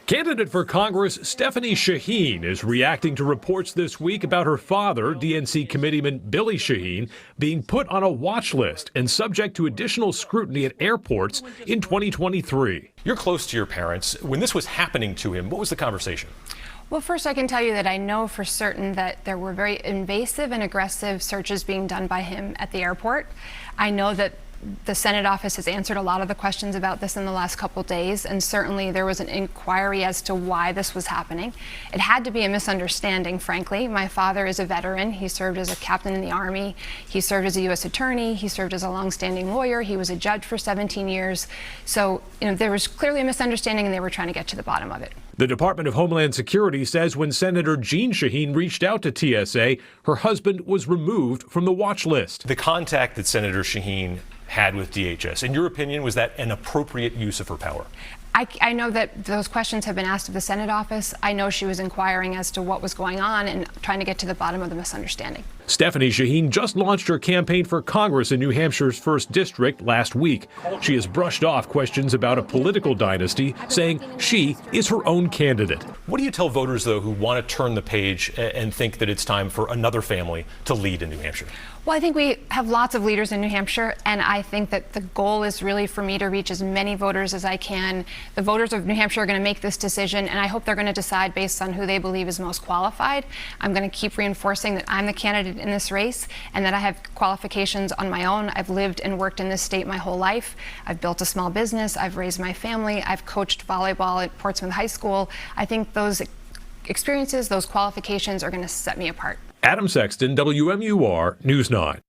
Candidate for Congress Stephanie Shaheen is reacting to reports this week about her father, DNC committeeman Billy Shaheen, being put on a watch list and subject to additional scrutiny at airports in 2023. You're close to your parents. When this was happening to him, what was the conversation? Well, first I can tell you that I know for certain that there were very invasive and aggressive searches being done by him at the airport. I know that the Senate office has answered a lot of the questions about this in the last couple days, and certainly there was an inquiry as to why this was happening. It had to be a misunderstanding, frankly. My father is a veteran. He served as a captain in the Army. He served as a U.S. attorney. He served as a longstanding lawyer. He was a judge for 17 years. So, there was clearly a misunderstanding, and they were trying to get to the bottom of it. The Department of Homeland Security says when Senator Jeanne Shaheen reached out to TSA, her husband was removed from the watch list. The contact that Senator Shaheen had with DHS, in your opinion, was that an appropriate use of her power? I know that those questions have been asked of the Senate office. I know she was inquiring as to what was going on and trying to get to the bottom of the misunderstanding. Stephanie Shaheen just launched her campaign for Congress in New Hampshire's 1st District last week. She has brushed off questions about a political dynasty, saying she is her own candidate. What do you tell voters, though, who want to turn the page and think that it's time for another family to lead in New Hampshire? Well, I think we have lots of leaders in New Hampshire, and I think that the goal is really for me to reach as many voters as I can. The voters of New Hampshire are going to make this decision, and I hope they're going to decide based on who they believe is most qualified. I'm going to keep reinforcing that I'm the candidate in this race and that I have qualifications on my own. I've lived and worked in this state my whole life. I've built a small business. I've raised my family. I've coached volleyball at Portsmouth High School. I think those experiences, those qualifications are going to set me apart. Adam Sexton, WMUR News 9.